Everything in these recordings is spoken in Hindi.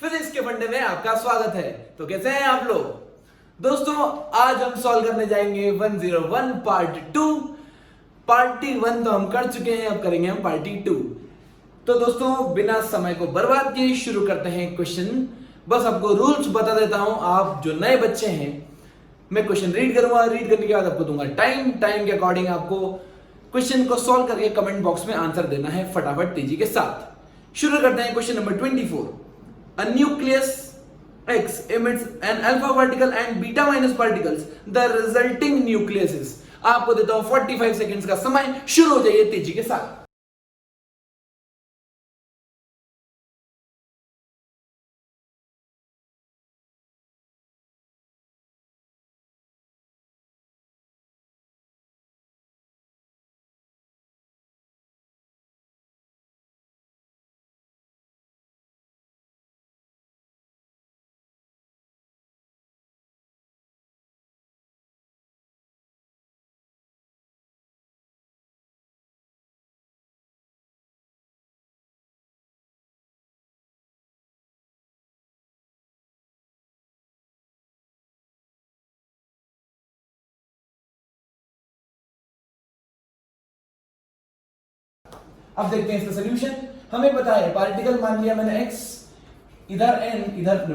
फिजिक्स के फंडे में आपका स्वागत है। तो कैसे हैं आप लोग दोस्तों? आज हम सॉल्व करने जाएंगे 101 पार्ट 2। पार्टी 1 तो हम कर चुके हैं, अब करेंगे हम पार्टी 2। तो दोस्तों बिना समय को बर्बाद किए शुरू करते हैं क्वेश्चन। बस आपको रूल्स बता देता हूं, आप जो नए बच्चे हैं, मैं क्वेश्चन रीड करूंगा, रीड करने के बाद आपको दूंगा टाइम के अकॉर्डिंग आपको क्वेश्चन को सॉल्व करके कमेंट बॉक्स में आंसर देना है फटाफट तेजी के साथ। शुरू करते हैं question number 24। A nucleus X emits an alpha particle and beta minus particles. The resulting nucleus is। आपको देता हूं 45 सेकेंड्स का समय, शुरू हो जाइए तेजी के साथ। अब देखते हैं इसका सॉल्यूशन। हमें पता है पार्टिकल मान लिया मैंने x, इधर n इधर n।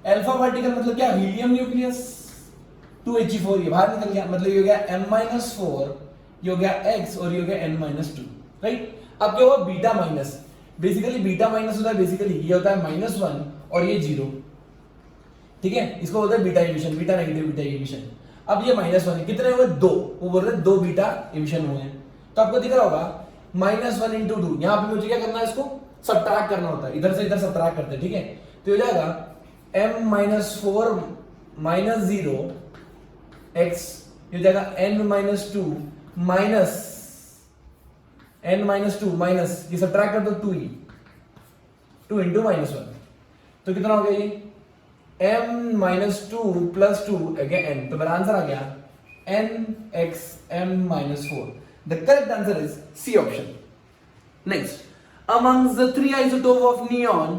अल्फा पार्टिकल मतलब क्या? हीलियम न्यूक्लियस 2He4, ये बाहर निकल गया, मतलब ये हो गया m-4, ये हो गया x और ये हो गया n-2, राइट। अब क्या हुआ? Beta minus, basically beta minus होता है, बेसिकली ये होता है -1 और ये 0, ठीक है। इसको बोलते हैं beta emission, beta negative beta emission. अब ये -1 है, कितने हुए? 2, वो बोल रहे हैं 2 बीटा इमिशन हुए हैं। तो आपको दिख रहा होगा -1 × 2, यहां पे मुझे क्या करना है? इसको सब्ट्रैक्ट करना होता है, इधर से इधर सब्ट्रैक्ट करते हैं, ठीक है। तो हो जाएगा m-4 -0 x, ये हो जाएगा n-2 माइनस n-2 माइनस, ये सब्ट्रैक्ट कर दो 2 × -1, तो कितना हो गया ये? m-2 + 2 n, तो मेरा आंसर आ गया nx m-4। The correct answer is C option. Next, amongst the 3 isotopes of neon,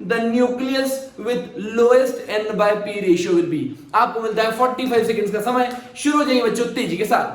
the nucleus with lowest n/p ratio will be। आपको मिलता है 45 सेकेंड्स का समय, शुरू हो जाइए बच्चों तेजी के साथ।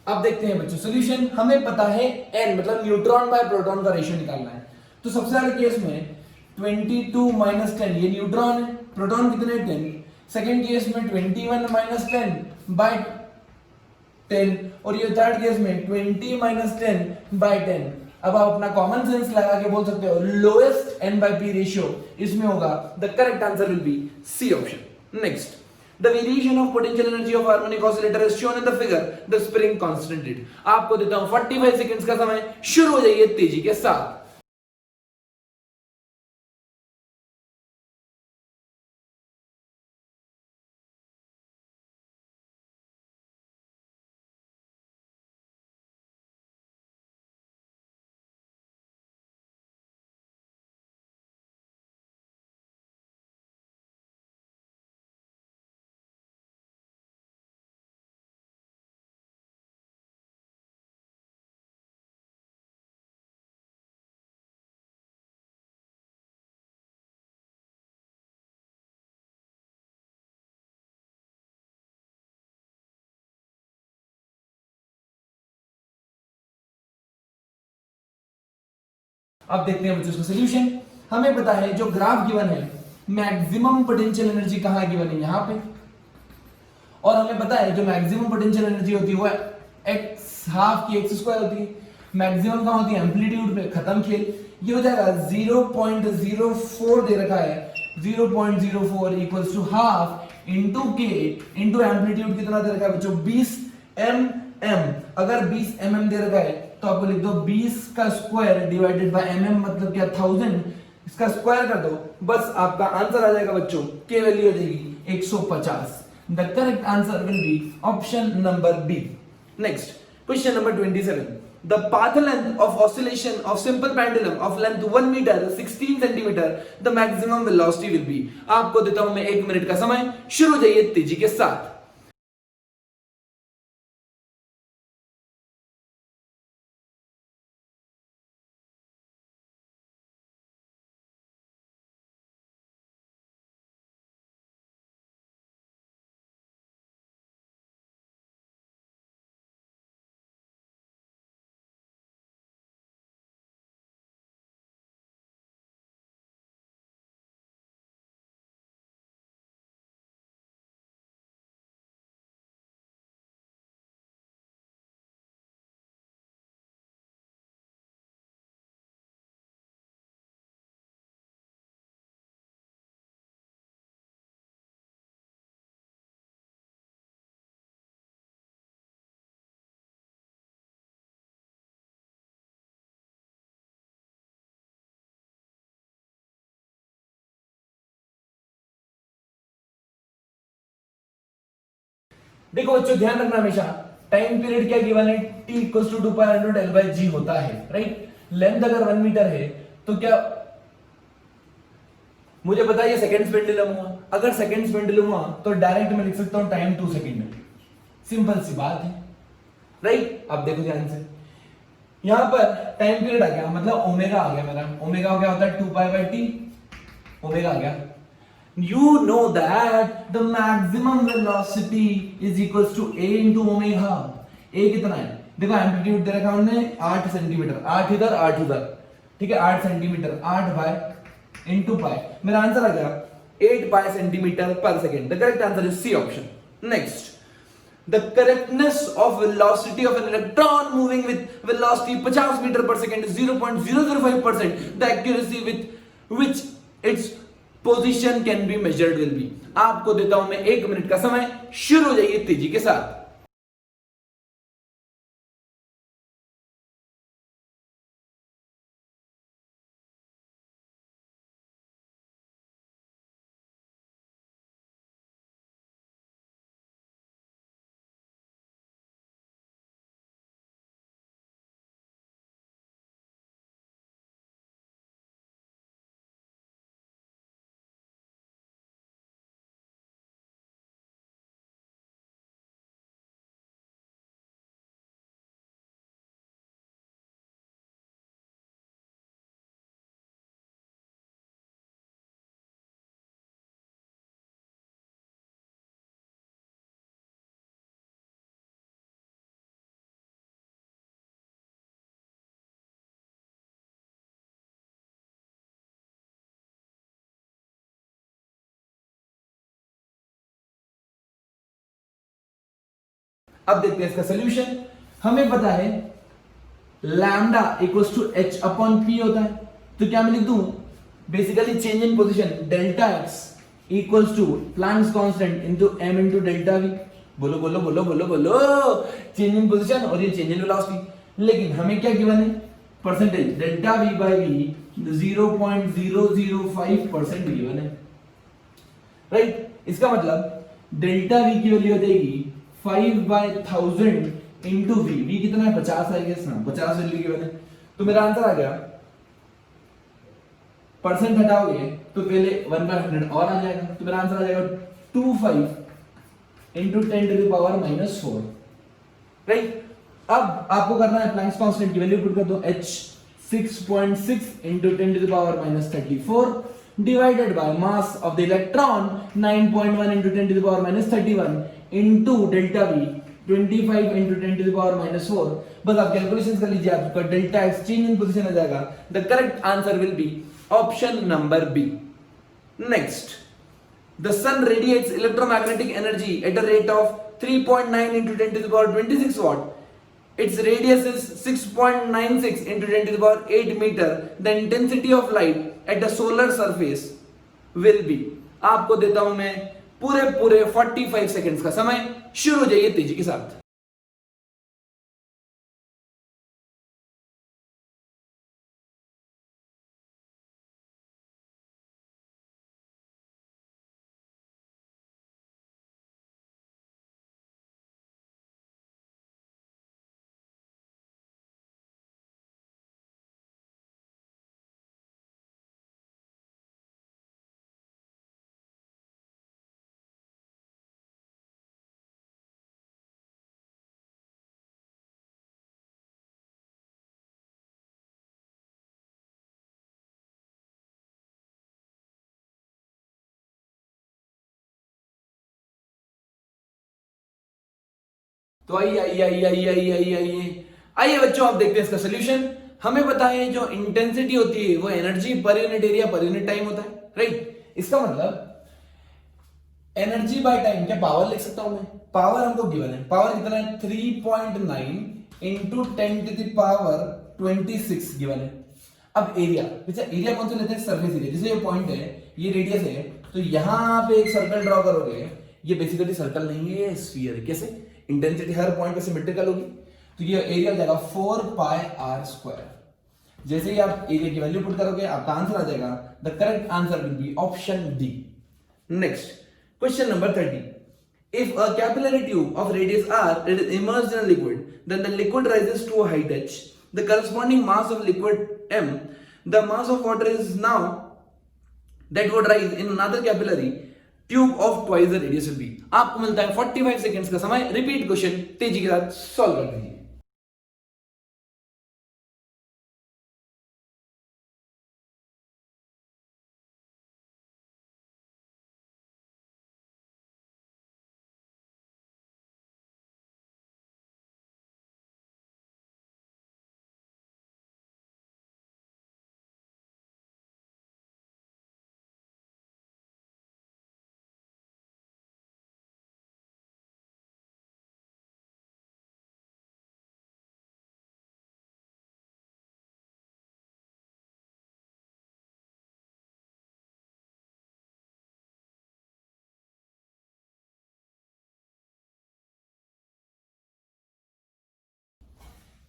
अब देखते हैं बच्चों सॉल्यूशन। हमें पता है n मतलब न्यूट्रॉन बाय प्रोटॉन का रेशियो निकालना है। तो सबसे पहले केस में 22 - 10, ये न्यूट्रॉन है, प्रोटॉन कितने? 10। सेकंड केस में 21 - 10/10, और ये थर्ड केस में 20 - 10/10। अब आप अपना कॉमन सेंस लगा के बोल सकते हो लोएस्ट n/p रेशियो इसमें होगा। The correct answer will be C option. Next, the variation of potential energy of harmonic oscillator is shown in the figure, the spring constant rate। आपको देता हूं 45 सेकेंड्स का समय, शुरू हो जाइए तेजी के साथ। अब देखते हैं बच्चों इसका सॉल्यूशन। हमें पता है जो ग्राफ गिवन है, मैक्सिमम पोटेंशियल एनर्जी कहां गिवन है? यहां पे। और हमें पता है जो मैक्सिमम पोटेंशियल एनर्जी होती है वो x ½ की x² होती है। मैक्सिमम कहां होती है? एम्पलीट्यूड पे। खत्म खेल। ये हो जाएगा 0.04 दे रखा है, 0.04 इक्वल्स टू हाफ इंटू के इंटू एम्पलीट्यूड कितना दे रखा है बच्चों 20 mm। अगर 20 mm दे रखा है तो आपको लिख दो 20 का स्क्वायर डिवाइडेड बाय mm मतलब क्या 1000, इसका स्क्वायर कर दो, बस आपका आंसर आ जाएगा बच्चों, के वैल्यू हो जाएगी 150। The correct answer will be option number B. Next question number 27। The path length of oscillation of simple pendulum of length 1 meter 16 centimeter, the maximum velocity will be। आपको देता हूं मैं 1 मिनट का समय, शुरू जाइए तेजी के साथ। देखो बच्चों ध्यान रखना हमेशा, टाइम पीरियड क्या गिवन है, t equals to 2 pi under root l by g होता है, राइट। लेंथ अगर 1 मीटर है तो क्या मुझे पता है ये सेकंड्स पेंडुलम हुआ, अगर सेकंड्स पेंडुलम हुआ तो डायरेक्ट मैं लिख सकता हूं टाइम 2 सेकंड, सिंपल सी बात है, राइट। अब देखो ध्यान से, यहां पर टाइम पीरियड आ गया, मतलब ओमेगा आ गया मेरा, ओमेगा क्या होता है 2 पाई बाय t, ओमेगा आ गया। You know that the maximum velocity is equals to a into omega। a कितना है, देखो एम्पलीट्यूड दे रखा है हमने 8 सेंटीमीटर, 8 इधर 8 उधर, ठीक है 8 सेंटीमीटर, 8 बाय इंटू पाई, मेरा आंसर आ गया 8 pi centimetre per second. The correct answer is C option. Next, the correctness of velocity of an electron moving with velocity 50 meter per second is 0.005%। the accuracy with which its position can be measured will be। आपको देता हूं मैं 1 मिनट का समय, शुरू हो जाइए तेजी के साथ। अब देखते हैं इसका सॉल्यूशन। हमें पता है lambda equals to h upon p होता है, तो क्या मैं लिख दूं basically change in position delta x equals to Planck's constant into m into delta v। बोलो बोलो बोलो बोलो बोलो, चेंज इन पोजीशन और ये चेंज इन वेलोसिटी। लेकिन हमें क्या गिवन है, percentage delta v by v 0.005% given है, राइट। इसका मतलब डेल्टा v की वैल्यू हो जाएगी 5/1000 इंटू v, v कितना है 50 है, गेस ना 50 वैल्यू गिवन है, तो मेरा आंसर आ गया, परसेंट हटाओगे तो पहले 1/100 और आ जाएगा, तो मेरा आंसर आ जाएगा 25 into 10 to the power -4, right. अब आपको करना है प्लैंक्स कांस्टेंट की वैल्यू पुट कर दो, h 6.6 into 10 to the power -34 divided by mass of the electron 9.1 into 10 to the power -31 into delta v 25 into 10 to the power -4। बस आप कैलकुलेशंस कर लीजिए, आपका डेल्टा एक्सचेंज इन पोजीशन आ जाएगा। The correct answer will be option number B. Next, the sun radiates electromagnetic energy at a rate of 3.9 into 10 to the power 26 watt its radius is 6.96 into 10 to the power 8 meter, the intensity of light at the solar surface will be। आपको देता हूं मैं पूरे पूरे 45 सेकेंड्स का समय, शुरू हो जाइए तेजी के साथ। तो आइए आइए आइए आइए आइए आइए आइए आइए बच्चों, आप देखते हैं इसका सोल्यूशन। हमें पता है जो इंटेंसिटी होती है वो energy per unit area per unit time होता है, राइट। इसका मतलब एनर्जी बाय टाइम, क्या पावर लिख सकता हूं मैं? पावर हमको गिवन है, पावर कितना है? 3.9 into 10 to the power 26 given है। अब एरिया, अच्छा एरिया कौन सा लेते हैं? Surface area. जैसे ये पॉइंट है, ये रेडियस है, तो यहां पे एक सर्कल ड्रॉ करोगे, ये बेसिकली सर्कल नहीं है, ये स्फीयर है। कैसे? इंटेंसिटी हर पॉइंट पे सिमेट्रिकल होगी, तो ये एरिया हो जाएगा 4 पाई आर स्क्वायर। जैसे ही आप एरिया की वैल्यू पुट करोगे, आपका आंसर आ जाएगा, the correct answer will be option D. Next question number 30। If a capillary tube of radius r it is immersed in a liquid, then the liquid rises to a height h, the corresponding mass of liquid m, the mass of water is now that would rise in another capillary tube of twice the radius will be। आपको मिलता है 45 सेकेंड्स का समय। रिपीट क्वेश्चन तेजी के साथ सॉल्व कर दीजिए।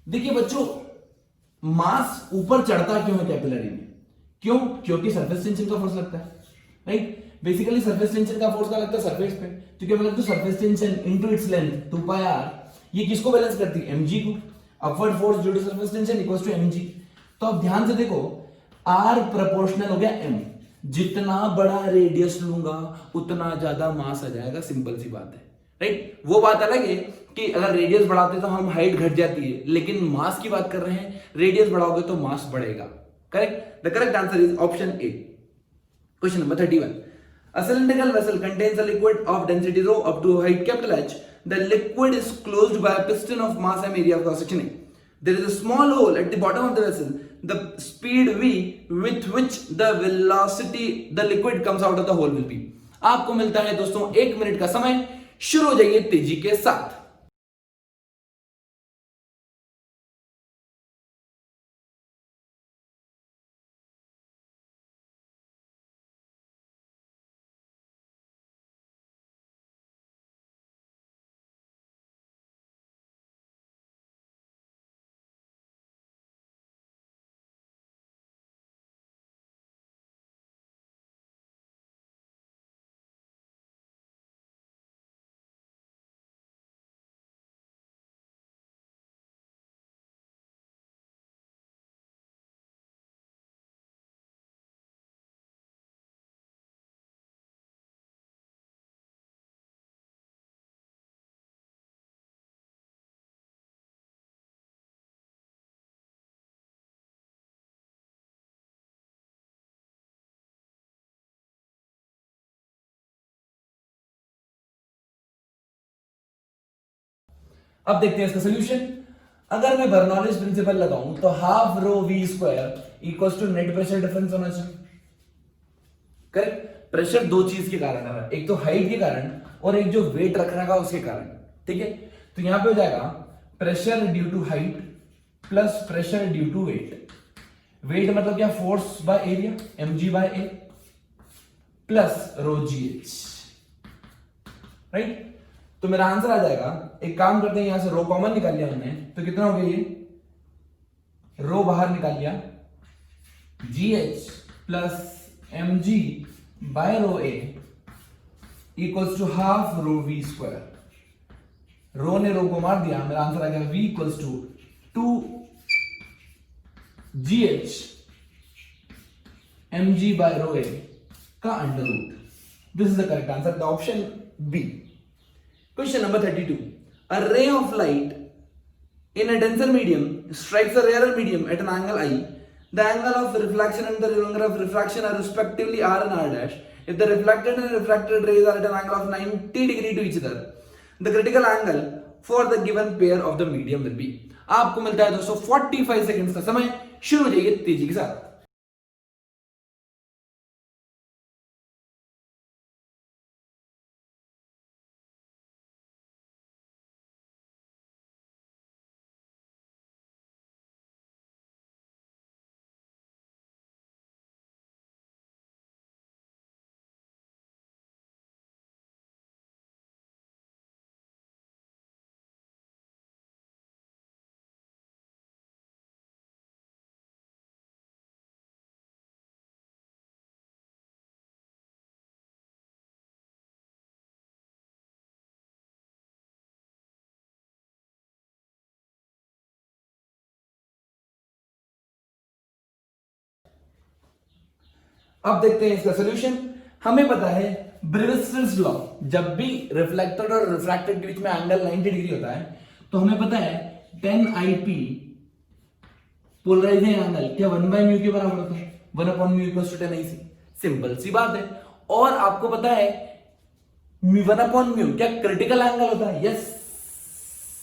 देखिए बच्चों, मास ऊपर चढ़ता क्यों है कैपिलरी में? क्यों? क्योंकि सरफेस टेंशन का फोर्स लगता है, राइट। बेसिकली सरफेस टेंशन का फोर्स का लगता है सरफेस पे, तो क्या मतलब surface tension into its length 2 pi r, ये किसको बैलेंस करती है? mg को। Upward force due to surface tension equals to mg। तो अब ध्यान से देखो, r प्रोपोर्शनल हो गया m, जितना बड़ा रेडियस लूंगा उतना ज्यादा मास आ जाएगा, सिंपल सी बात है, राइट। वो बात अलग है कि अगर रेडियस बढ़ाते तो हम हाइट घट जाती है, लेकिन मास की बात कर रहे हैं, रेडियस बढ़ाओगे तो मास बढ़ेगा, correct. The correct answer is option A. Question number 31। A cylindrical vessel contains a liquid of density rho up to height capital H. The liquid is closed by a piston of mass m area of cross section A. There is a small hole at the bottom of the vessel. The speed v with which the velocity the liquid comes out of the hole will be। आपको मिलता है दोस्तों 1 मिनट का समय, शुरू हो जाइए तेजी के साथ। अब देखते हैं इसका सोल्यूशन। अगर मैं बर्नौलीज प्रिंसिपल लगाऊं तो half rho v square equals to net pressure difference होना चाहिए, करेक्ट। प्रेशर दो चीज के कारण है, एक तो हाइट के कारण और एक जो वेट रखने का उसके कारण, ठीक है। तो यहां पे हो जाएगा pressure due to height plus pressure due to weight. Weight मतलब क्या, force by area, mg by A plus rho g h, right. तो मेरा आंसर आ जाएगा, एक काम करते हैं, यहां से रो कॉमन निकाल लिया हमने, तो कितना हो गया, ये रो बाहर निकाल लिया, g h plus m g by rho a equals to half rho v square. Rho ने रो को मार दिया, मेरा आंसर आ गया v equals to 2gh mg by rho a का under root. This is the correct answer, the option B. Question number 32, a ray of light in a denser medium strikes a rarer medium at an angle I. The angle of reflection and the angle of refraction are respectively r and r dash. If the reflected and refracted rays are at an angle of 90 degree to each other, the critical angle for the given pair of the medium will be. आपको मिलता है दोस्तों 45 सेकंड्स का समय, शुरू हो जाइए तेजी के साथ। अब देखते हैं इसका सॉल्यूशन। हमें पता है ब्रेविस्टन्स लॉ, जब भी रिफ्लेक्टेड और रिफ्रैक्टेड के बीच में एंगल 90 डिग्री होता है, तो हमें पता है 10 IP पोलराइजिंग एंगल क्या 1/μ के बराबर होता है, 1/μ इक्वल्स टू 10 IC। सिंपल सी बात है। और आपको पता है 1/μ क्या क्रिटिकल एंगल होता है, yes,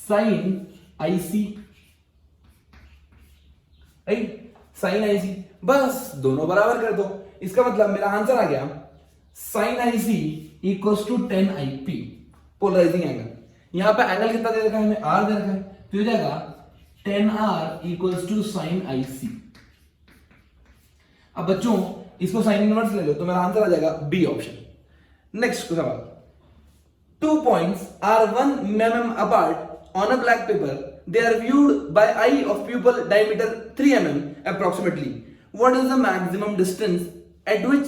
sine IC, right, sine IC। बस दोनों बराबर कर दो, इसका मतलब मेरा आंसर आ गया sine IC equals to 10 IP polarising angle. यहां पे एंगल कितना दे रखा है, हमें R दे रखा है, तो हो जाएगा 10R equals to sign IC। अब बच्चों इसको साइन इनवर्स ले लो, तो मेरा आंसर आ जाएगा बी ऑप्शन। नेक्स्ट सवाल, 2 points are 1 mm apart on a black paper. They are viewed by eye of pupil diameter 3 mm approximately. What is the maximum distance at which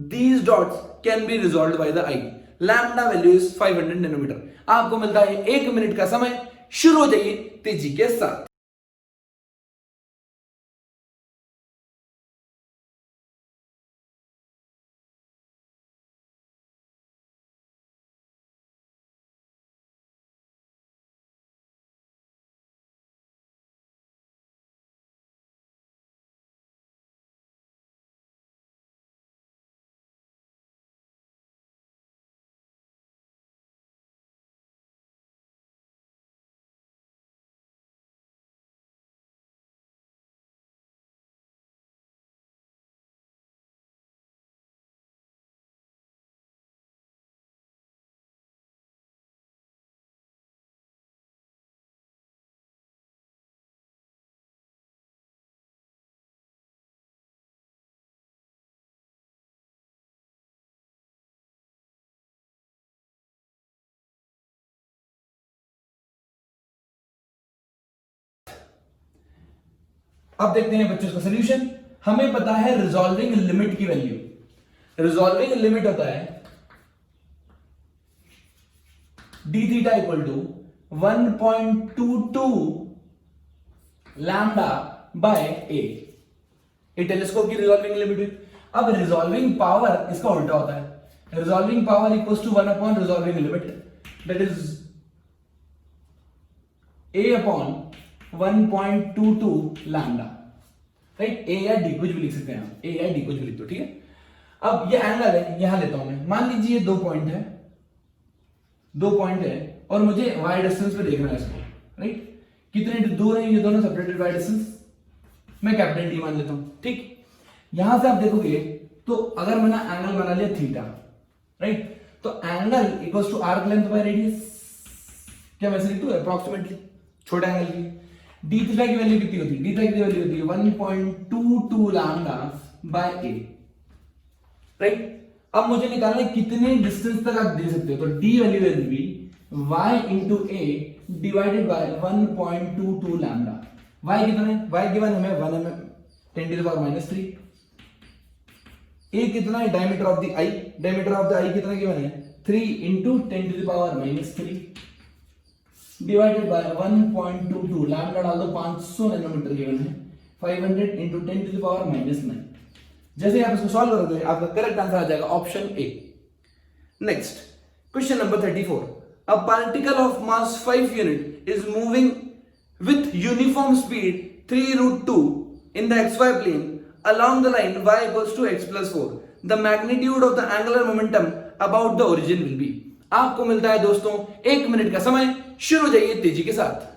these dots can be resolved by the eye? Lambda value is 500 nanometer. आपको मिलता है 1 मिनट का समय, शुरू हो जाइए तेजी के साथ। अब देखते हैं बच्चों इसका सॉल्यूशन। हमें पता है रिजॉल्विंग लिमिट की वैल्यू। रिजॉल्विंग लिमिट होता है d theta equal to 1.22 lambda by a. Telescope की रिजॉल्विंग लिमिट हुई। अब रिजॉल्विंग पावर इसका उल्टा होता है, resolving power equals to 1 upon resolving limit, that is a upon 1.22 lambda, right. A या डी कुछ भी लिख सकते हैं आप, ए या डी कुछ भी लिख दो, ठीक है। अब ये एंगल है, यहां लेता हूं मैं, मान लीजिए 2 पॉइंट है, 2 पॉइंट है और मुझे वाई डिस्टेंस पे देखना है इसको, राइट। कितने दूर है ये दोनों सेपरेटेड वाई डिस्टेंस, मैं कैपिटल डी मान लेता हूं, ठीक। यहां से आप देखोगे तो अगर मैंने एंगल बना लिया थीटा, राइट, तो angle equals to arc length by radius, क्या वैसे लिख दूं अप्रोक्सीमेटली, छोटे एंगल की। डी थीटा की वैल्यू कितनी होती है? डी थीटा की वैल्यू होती है 1.22 लैम्डा बाय ए, राइट। अब मुझे निकालना है कितने डिस्टेंस तक आप दे सकते हो, तो d value will be y into a divided by 1.22 lambda. y कितना है? y गिवन हमें 1 mm 10 to the power -3। A कितना है? Diameter of the eye, diameter of the eye कितना गिवन है? 3 into 10 to the power -3 divided by 1.22 lambda डाल दो, 500 नैनोमीटर गिवन है, 500 इंटू 10 टू द पावर -9। जैसे आप इसको सॉल्व करोगे आपका करेक्ट आंसर आ जाएगा option A. Next question number 34, a particle of mass 5 unit is moving with uniform speed 3√2 in the xy plane along the line y equals to x plus 4. The magnitude of the angular momentum about the origin will be. आपको मिलता है दोस्तों 1 मिनट का समय, शुरू हो जाइए तेजी के साथ।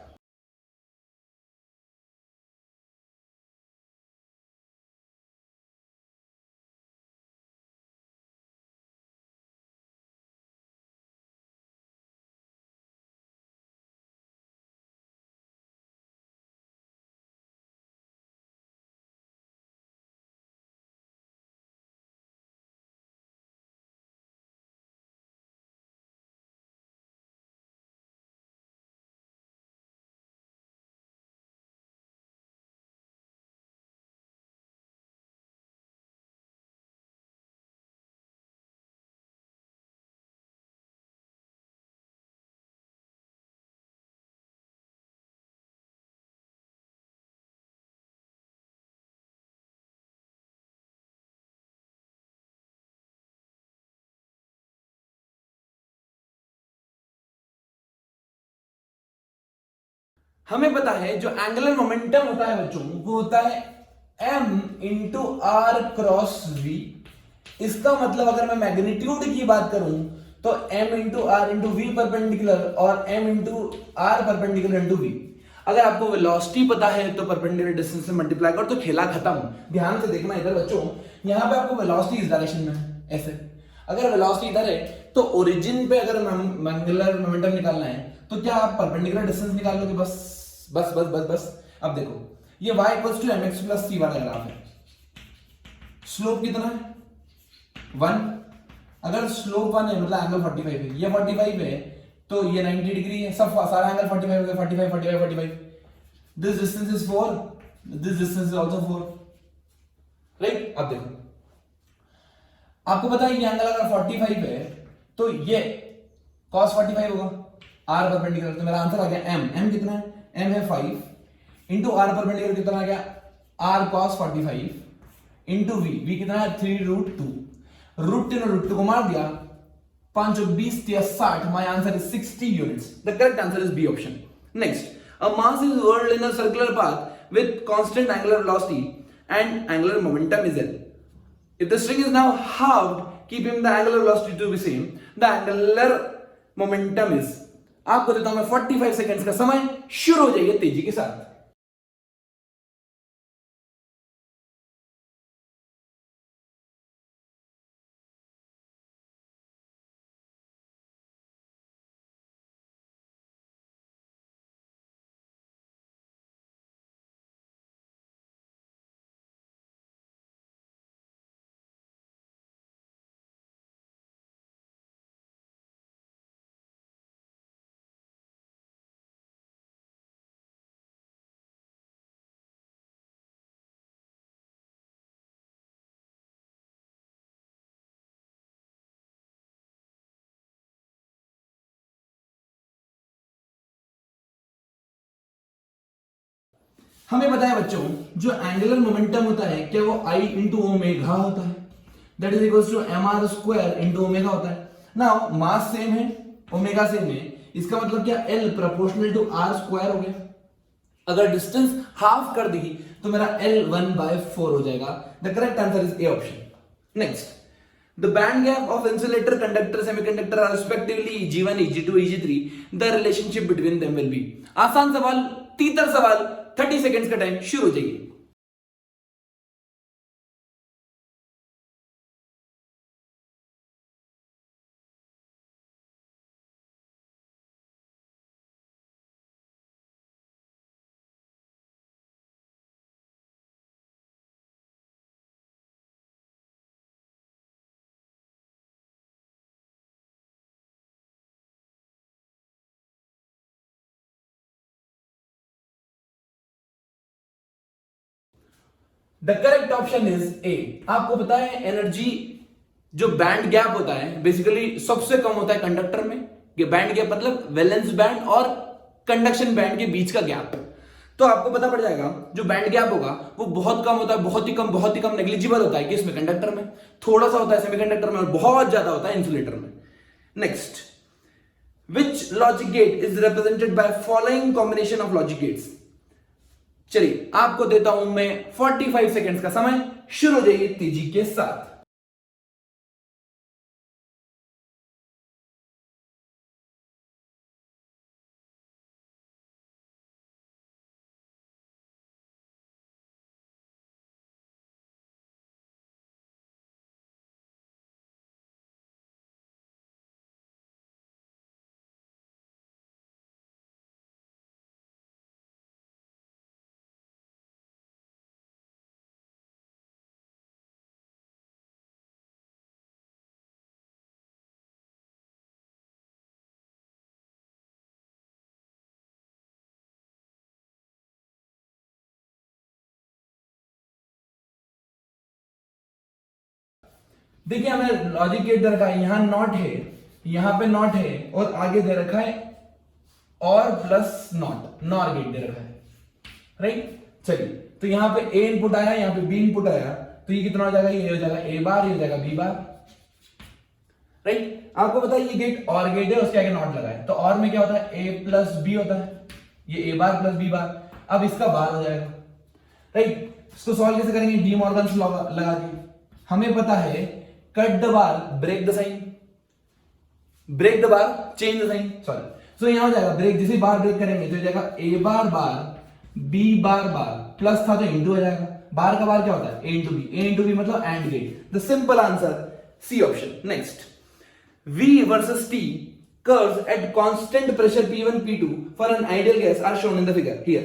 हमें पता है जो एंगुलर मोमेंटम होता है बच्चों वो होता है m into r cross v। इसका मतलब अगर मैं मैग्नीट्यूड की बात करूं तो m into r into v perpendicular और m into r perpendicular into v। अगर आपको वेलोसिटी पता है तो परपेंडिकुलर डिस्टेंस से मल्टीप्लाई कर तो खेला खत्म। ध्यान से देखना इधर बच्चों, यहां पे आपको वेलोसिटी इस डायरेक्शन में है ऐसे, अगर वेलोसिटी इधर है तो ओरिजिन पे अगर एंगुलर मोमेंटम निकालना है तो क्या आप परपेंडिकुलर डिस्टेंस निकाल लोगे? बस बस बस बस बस। अब देखो ये y equals to mx plus c वाला ग्राफ है, स्लोप कितना है? 1। अगर स्लोप 1 है मतलब एंगल 45 है, ये 45 है तो ये 90 डिग्री है, सब सारा एंगल 45 हो गया, 45 45 45। This distance is 4, this distance is also 4, right. अब देखो आपको पता है ये एंगल अगर 45 है तो ये cos 45 होगा, r परपेंडिकुलर, तो मेरा आंसर आ गया m। m कितना है? m है 5 इंटू आर परपेंडिकुलर कितना आ गया? r cos 45 into v, v कितना है? 3√2, √2 को मार दिया, 5 और 20 या 60। My answer is 60 units. The correct answer is B option. Next, a mass is whirled in a circular path with constant angular velocity and angular momentum is L. If the string is now halved, keeping the angular velocity to be same, the angular momentum is। आपको देता हूं मैं 45 सेकेंड्स का समय, शुरू हो जाइए तेजी के साथ। हमें पता है बच्चों जो एंगुलर मोमेंटम होता है क्या वो I इंटू ओमेगा होता है, that is equals to mr square into omega होता है। नाउ मास सेम है, ओमेगा सेम है, इसका मतलब क्या L proportional to r square हो गया। अगर डिस्टेंस हाफ कर दी तो मेरा L 1/4 हो जाएगा। The correct answer is A option. Next, the band gap of insulator, conductor, semiconductor are respectively Eg1, Eg2, Eg3. The relationship between them will be। आसान सवाल, तीतर सवाल, 30 सेकेंड्स का टाइम, शुरू हो जाइए। The correct option is a. आपको पता है एनर्जी जो बैंड गैप होता है बेसिकली सबसे कम होता है कंडक्टर में। ये बैंड गैप मतलब वैलेंस बैंड और कंडक्शन बैंड के बीच का गैप। तो आपको पता पड़ जाएगा जो बैंड गैप होगा वो बहुत कम होता है, बहुत ही कम नेग्लिजिबल होता है कि इसमें कंडक्टर में, थोड़ा सा होता है सेमीकंडक्टर में और बहुत ज्यादा होता है इंसुलेटर में। Next, which logic gate is represented by following combination of logic gates. चलिए आपको देता हूं मैं 45 सेकेंड्स का समय, शुरू हो जाइए तेजी के साथ। देखिए हमें लॉजिक गेट दे रखा है, यहां नॉट है, यहां पे नॉट है और आगे दे रखा है और प्लस नॉट, नॉर गेट दे रखा है, राइट। चलिए तो यहां पे ए इनपुट आया, यहां पे बी इनपुट आया, तो ये कितना हो जाएगा, ये हो जाएगा ए बार, ये हो जाएगा बी बार, राइट। आपको पता है ये गेट और गेट है, उसके आगे नॉट लगा है, तो और में क्या होता है, ए प्लस बी होता है, ये ए बार प्लस बी बार। अब इसका बार हो जाएगा, राइट। इसको सॉल्व कैसे करेंगे, डी मॉर्गन लगा के। हमें पता है cut the bar break the sign, break the bar change the sign, sorry. So यहां हो जाएगा ब्रेक, जैसे बार ब्रेक करेंगे तो हो जाएगा ए बार बार बी बार बार, प्लस था तो इंटू हो जाएगा, बार का बार क्या होता है, A into B, A into B मतलब and gate. The simple answer C option. Next, V versus T curves at constant pressure P1 P2 for an ideal gas are shown in the figure here।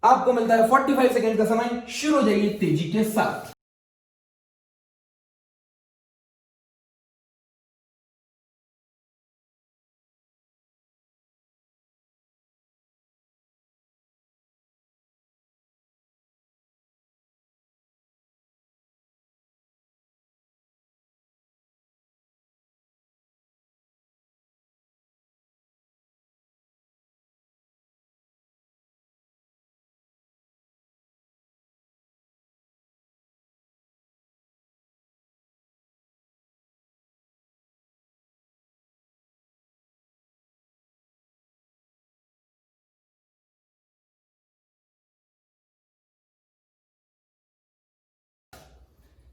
आपको मिलता है 45 सेकेंड का समय, शुरू हो जाइए तेजी के साथ।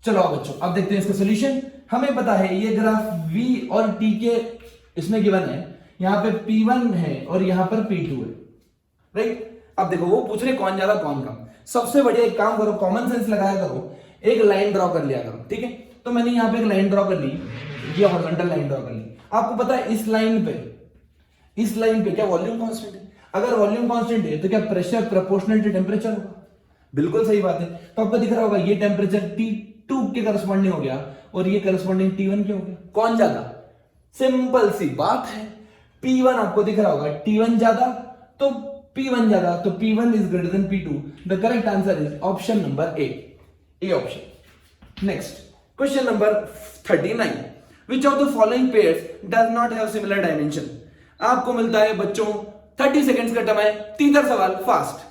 चलो अब बच्चों अब देखते हैं इसका सॉल्यूशन। हमें पता है ये ग्राफ V और T के इसमें गिवन है, यहां पे P1 है और यहां पर P2 है, राइट। अब देखो वो पूछ रहे कौन ज्यादा कौन कम। सबसे बढ़िया एक काम करो, कॉमन सेंस लगाया करो, एक लाइन ड्रॉ कर लिया करो, ठीक है। तो मैंने यहां पे एक लाइन ड्रॉ कर ली, ये हॉरिजॉन्टल लाइन ड्रॉ कर ली। आपको पता है इस लाइन पे क्या वॉल्यूम कांस्टेंट है। अगर वॉल्यूम कांस्टेंट है तो क्या प्रेशर प्रोपोर्शनल टू टेंपरेचर होगा, बिल्कुल सही बात है। तो आपको दिख रहा होगा ये टेंपरेचर T2 के करस्पॉन्डिंग हो गया और ये करस्पॉन्डिंग T1 के हो गया। कौन ज्यादा, सिंपल सी बात है, P1 आपको दिख रहा होगा, T1 ज्यादा तो P1 ज्यादा, तो P1 is greater than P2। The correct answer is option number A option. Next question number 39, which of the following pairs does not have similar dimension. आपको मिलता है बच्चों 30 सेकेंड्स का समय, तीसरा सवाल fast.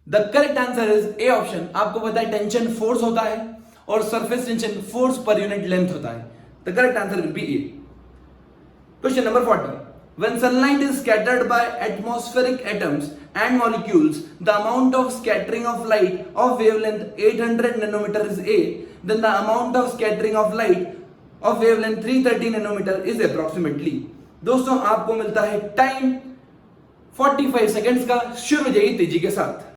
The correct answer is A option. आपको पता है टेंशन फोर्स होता है और surface tension force per unit length होता है। The correct answer will B A. Question number 40, when sunlight is scattered by atmospheric atoms and molecules, the amount of scattering of light of wavelength 800 nanometer is A, then the amount of scattering of light of wavelength 330 nanometer is approximately। दोस्तों आपको मिलता है टाइम 45 सेकेंड्स का, शुरू हो जाइए तेजी के साथ।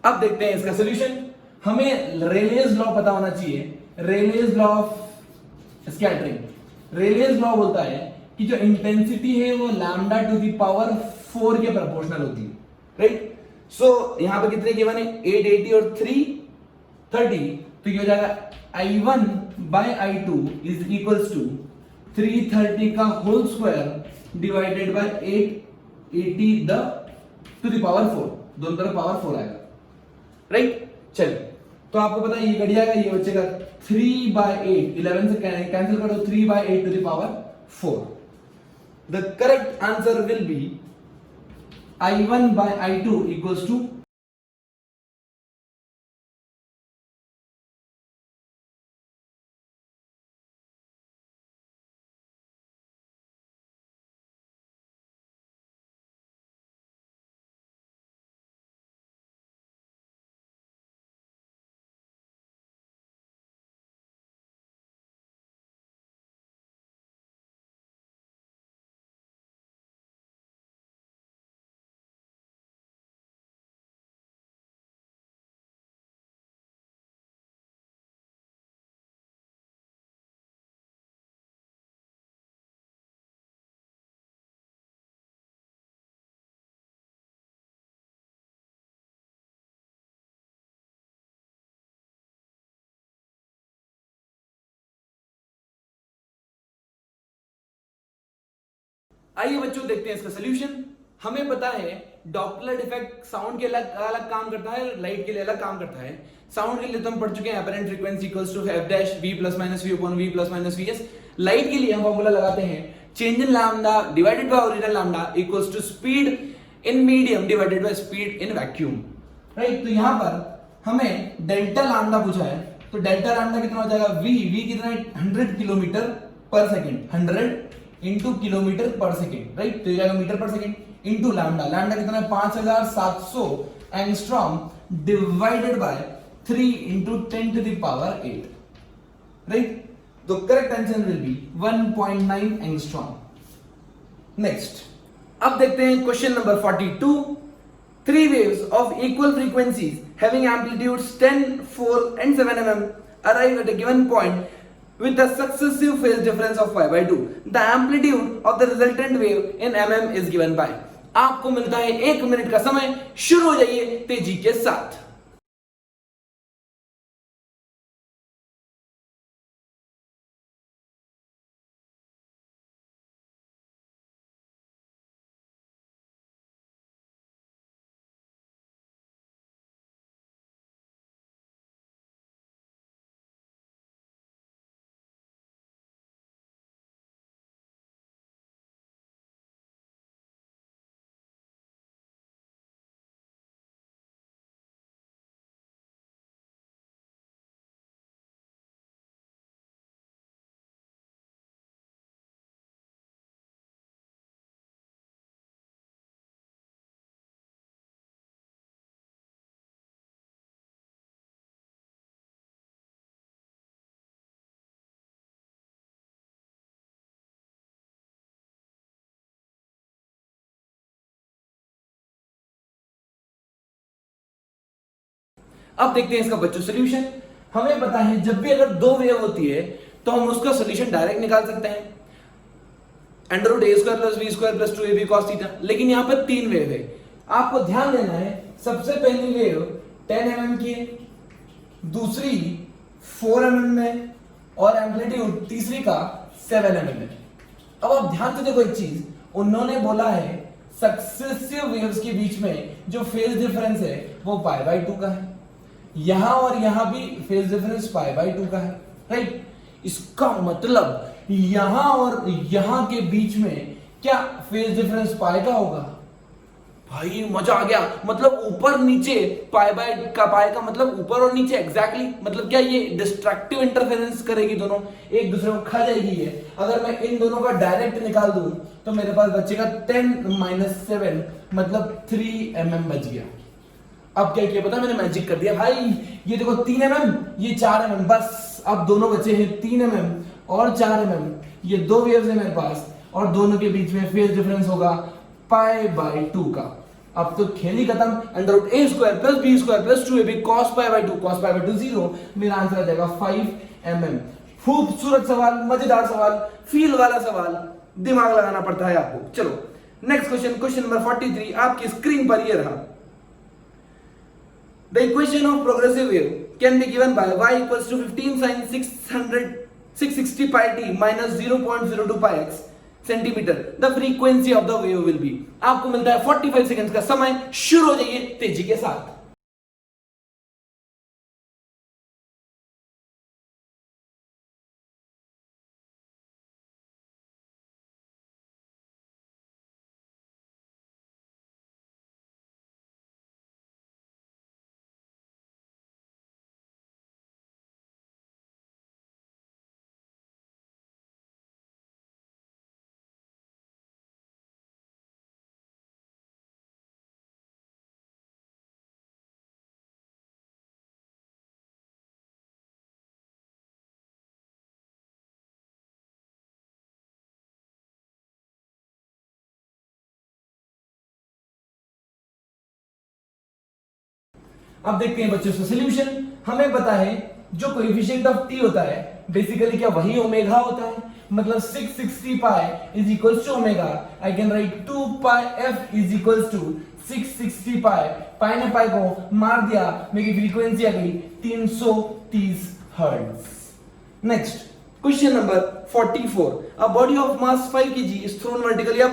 अब देखते हैं इसका सोल्यूशन। हमें रेलेज लॉ पता होना चाहिए। रेलेज लॉ ऑफ स्कैटरिंग। रेलेज लॉ बोलता है कि जो इंटेंसिटी है वो लैम्डा टू द पावर 4 के प्रोपोर्शनल होती है, राइट। सो यहां पे कितने गिवन है, 880 और 330, तो ये हो जाएगा I1 bye I2 is equals to 330 का whole square divided by 880 the to the power 4, दोनों तरफ पावर 4 आएगा, राइट। चलिए, तो आपको पता है ये कट जाएगा, ये बचेगा 3/8, 11 से कैंसिल करो, 3/8 to the power 4। The correct answer will be I1 by I2 equals to आइए बच्चों देखते हैं इसका सोल्यूशन। हमें पता है डॉपलर इफेक्ट साउंड के अलग अलग काम करता है, लाइट के लिए अलग काम करता है। साउंड के लिए तो हम पढ़ चुके हैं apparent frequency equals to f dash v plus minus v upon v plus minus vs। Light के लिए हम फॉर्मूला लगाते हैं change in lambda divided by original lambda equals to speed in medium divided by speed in vacuum, right. तो यहां पर हमें डेल्टा लैम्डा पूछा है, तो डेल्टा लैम्डा कितना हो जाएगा, v कितना है 100 किलोमीटर पर सेकेंड, 100 इंटू किलोमीटर पर सेकेंड, राइट। तो ये जाएगा मीटर पर सेकेंड इंटू लैम्डा, लैम्डा कितना है 5700 angstrom divided by 3 into 10 to the power 8, right. तो correct answer will be 1.9 angstrom. Next, अब देखते हैं question number 42। Three waves of equal frequencies having amplitudes 10, 4 and 7 mm arrive at a given point with a successive phase difference of pi/2. The amplitude of the resultant wave in mm is given by. आपको मिलता है 1 मिनट का समय, शुरू हो जाइए तेजी के साथ। अब देखते हैं इसका बच्चों सोल्यूशन। हमें पता है जब भी अगर दो वेव होती है तो हम उसका सोल्यूशन डायरेक्ट निकाल सकते हैं, √a² + v² + 2ab cos theta. लेकिन यहां पर 3 वेव है, आपको ध्यान देना है। सबसे पहली वेव 10 mm की है, दूसरी 4 mm में, और एम्पलीट्यूड तीसरी का 7 mm है। अब आप ध्यान से देखो एक चीज, उन्होंने बोला है सक्सेसिव वेव्स के बीच में जो फेज डिफरेंस है वो π/2 का है, यहां और यहां भी फेज डिफरेंस π/2 का है, राइट। इसका मतलब यहां और यहां के बीच में क्या फेज डिफरेंस पाई का होगा? भाई मजा आ गया, मतलब ऊपर नीचे पाई का मतलब ऊपर और नीचे एग्जैक्टली, मतलब क्या ये डिस्ट्रक्टिव इंटरफेरेंस करेगी, दोनों एक दूसरे को खा जाएगी ये। अगर मैं इन दोनों का डायरेक्ट निकाल दूं तो मेरे पास बचेगा 10 - 7 मतलब 3 mm बच गया। अब क्या किया पता, मैंने मैजिक कर दिया भाई, ये देखो 3 mm, ये 4 mm, बस अब दोनों बचे हैं 3 mm और 4 mm। ये दो वेव्स है मेरे पास और दोनों के बीच में फेज डिफरेंस होगा π/2 का। अब तो खेल ही खत्म। Under root A square plus B square plus 2ab cos pi by 2 cos pi by 2 0। मेरा आंसर आ जाएगा 5 mm। खूबसूरत सवाल, मजेदार सवाल, फील वाला सवाल, दिमाग लगाना पड़ता है आपको। चलो नेक्स्ट क्वेश्चन, क्वेश्चन नंबर 43 आपकी स्क्रीन पर ये रहा। The equation of progressive wave can be given by y equals to 15 sin 660 pi t minus 0.02 pi x centimetre. The frequency of the wave will be। आपको मिलता है 45 सेकंड्स का समय। शुरू हो जाइए तेजी के साथ। अब देखते हैं बच्चों का सॉल्यूशन। हमें पता है जो कोएफिशिएंट ऑफ टी होता है बेसिकली क्या वही ओमेगा होता है, मतलब 660 pi is equals to omega. I can write 2 pi f is equals to 660 pi. Pi ने पाई को मार दिया, मेरी फ्रीक्वेंसी आ गई 330 hertz. Next question number 44। A body of mass 5 kg is thrown vertically up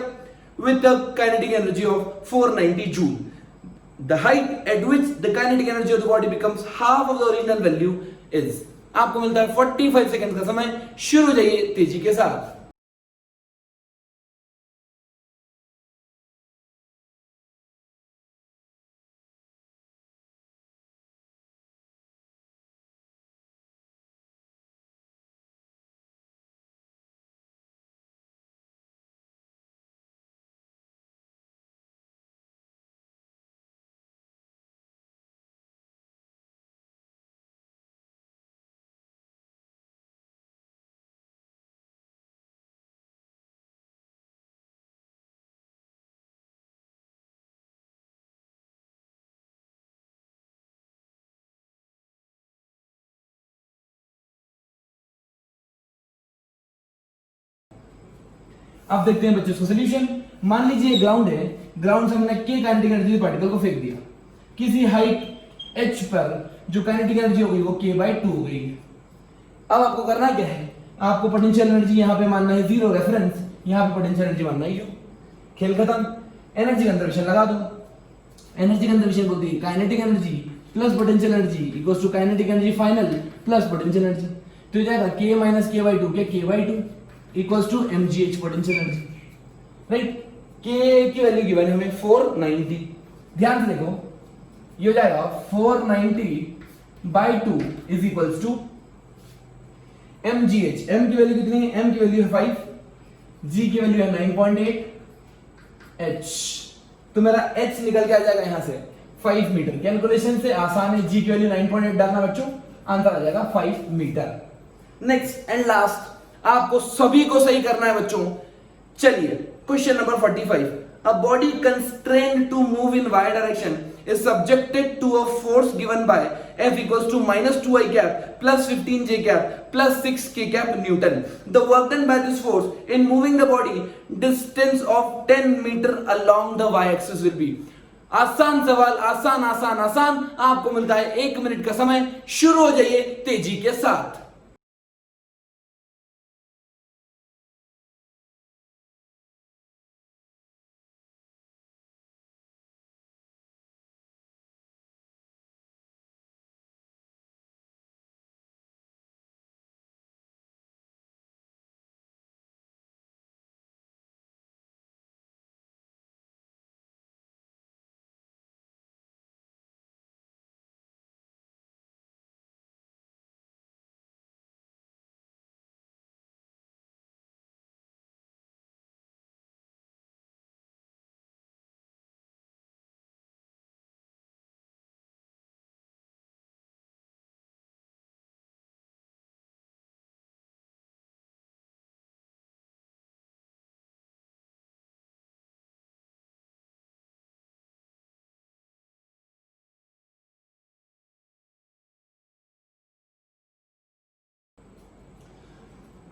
with a kinetic energy of 490 joule. The height at which the kinetic energy of the body becomes half of the original value is। आपको मिलता है 45 सेकंड का समय। शुरू हो जाइए तेजी के साथ। अब देखते हैं बच्चों का सॉल्यूशन। मान लीजिए ग्राउंड है, ग्राउंड से हमने के काइनेटिक एनर्जी पार्टिकल को फेंक दिया। किसी हाइट h पर जो काइनेटिक एनर्जी हो गई वो k/2 हो गई। अब आपको करना क्या है, आपको पोटेंशियल एनर्जी यहां पे मानना है 0 रेफरेंस, यहां पे पोटेंशियल एनर्जी मानना है u। खेल खत्म। एनर्जी कंजर्वेशन लगा दो। एनर्जी कंजर्वेशन बोलती है kinetic energy plus potential energy equals to kinetic energy final plus potential energy. तो ये जाएगा k माइनस k/2 क्या k/2 equals to mgh potential energy, right. k की वैल्यू गिवन है हमें 490। ध्यान से देखो ये हो जाएगा 490/2 is equals to mgh। m की वैल्यू कितनी है, m की वैल्यू है 5, g की वैल्यू है 9.8, h तो मेरा h निकल के आ जाएगा यहां से 5 मीटर। कैलकुलेशन से आसान है, g की वैल्यू 9.8 डालना बच्चों, आंसर आ जाएगा 5 मीटर। नेक्स्ट एंड लास्ट आपको सभी को सही करना है बच्चों। चलिए question number 45। A body constrained to move in y direction is subjected to a force given by F equals to minus 2i cap plus 15j cap plus 6k cap Newton. The work done by this force in moving the body distance of 10 meter along the y-axis will be। आसान सवाल, आसान आसान आसान। आपको मिलता है 1 मिनट का समय। शुरू हो जाइए तेजी के साथ।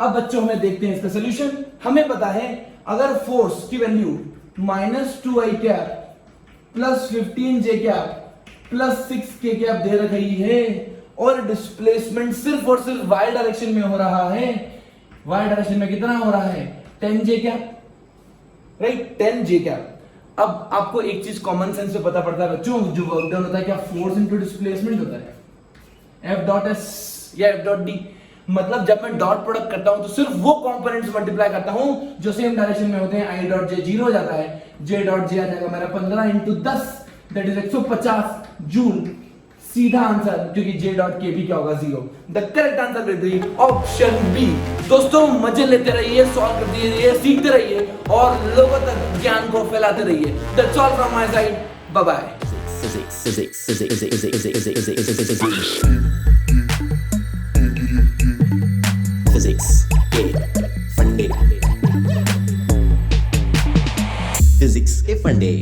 अब बच्चों हमें देखते हैं इसका सोल्यूशन। हमें पता है अगर फोर्स की value -2i cap plus 15j cap plus 6k cap दे रखी है और डिस्प्लेसमेंट सिर्फ और सिर्फ y डायरेक्शन में हो रहा है, y डायरेक्शन में कितना हो रहा है 10j cap, right 10j cap. अब आपको एक चीज कॉमन सेंस से पता पड़ता है बच्चों, जो वर्क डन होता है क्या फोर्स इनटू डिस्प्लेसमेंट होता है, F डॉट S या F डॉट D। मतलब जब मैं डॉट प्रोडक्ट करता हूं तो सिर्फ वो कंपोनेंट्स मल्टीप्लाई करता हूं जो सेम डायरेक्शन में होते हैं। I डॉट J 0 हो जाता है, J डॉट J आ जाएगा मेरा 15 × 10 दैट इज 150 जूल। सीधा आंसर, क्योंकि J डॉट K भी क्या होगा 0। The correct answer will be option B. दोस्तों मजे लेते रहिए, सॉल्व करते रहिए, सीखते रहिए और लोगों तक ज्ञान को फैलाते रहिए। That's all from my side, bye bye. Physics के फंडे।